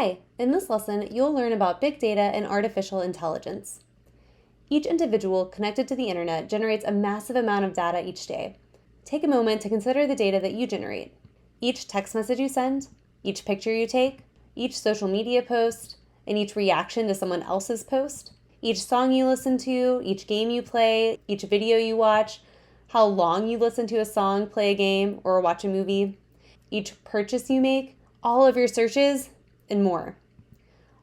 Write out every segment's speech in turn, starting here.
Hi, in this lesson, you'll learn about big data and artificial intelligence. Each individual connected to the internet generates a massive amount of data each day. Take a moment to consider the data that you generate. Each text message you send, each picture you take, each social media post, and each reaction to someone else's post, each song you listen to, each game you play, each video you watch, how long you listen to a song, play a game, or watch a movie, each purchase you make, all of your searches, and more.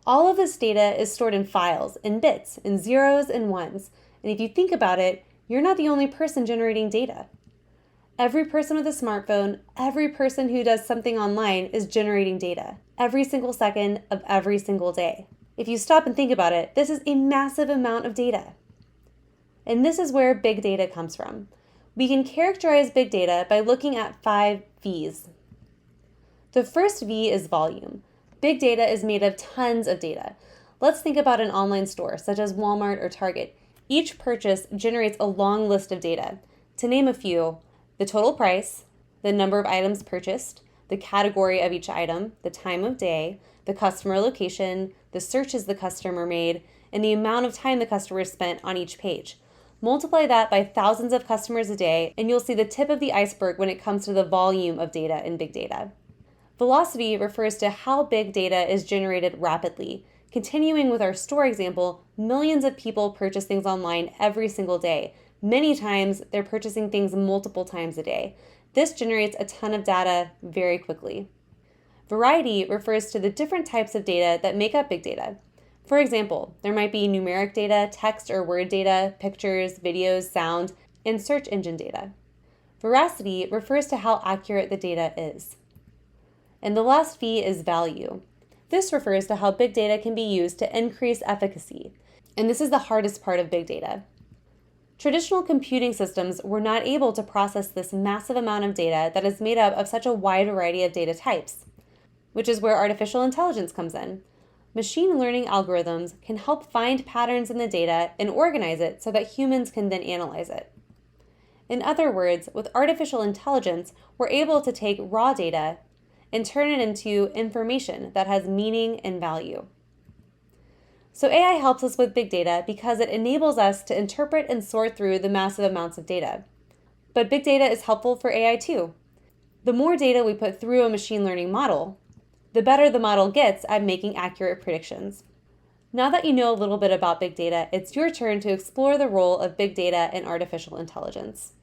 All of this data is stored in files, in bits, in zeros and ones. And if you think about it, you're not the only person generating data. Every person with a smartphone, every person who does something online is generating data every single second of every single day. If you stop and think about it, this is a massive amount of data. And this is where big data comes from. We can characterize big data by looking at 5 V's. The first V is volume. Big data is made of tons of data. Let's think about an online store, such as Walmart or Target. Each purchase generates a long list of data. To name a few, the total price, the number of items purchased, the category of each item, the time of day, the customer location, the searches the customer made, and the amount of time the customer spent on each page. Multiply that by thousands of customers a day, and you'll see the tip of the iceberg when it comes to the volume of data in big data. Velocity refers to how big data is generated rapidly. Continuing with our store example, millions of people purchase things online every single day. Many times, they're purchasing things multiple times a day. This generates a ton of data very quickly. Variety refers to the different types of data that make up big data. For example, there might be numeric data, text or word data, pictures, videos, sound, and search engine data. Veracity refers to how accurate the data is. And the last V is value. This refers to how big data can be used to increase efficacy. And this is the hardest part of big data. Traditional computing systems were not able to process this massive amount of data that is made up of such a wide variety of data types, which is where artificial intelligence comes in. Machine learning algorithms can help find patterns in the data and organize it so that humans can then analyze it. In other words, with artificial intelligence, we're able to take raw data and turn it into information that has meaning and value. So AI helps us with big data because it enables us to interpret and sort through the massive amounts of data. But big data is helpful for AI too. The more data we put through a machine learning model, the better the model gets at making accurate predictions. Now that you know a little bit about big data, it's your turn to explore the role of big data in artificial intelligence.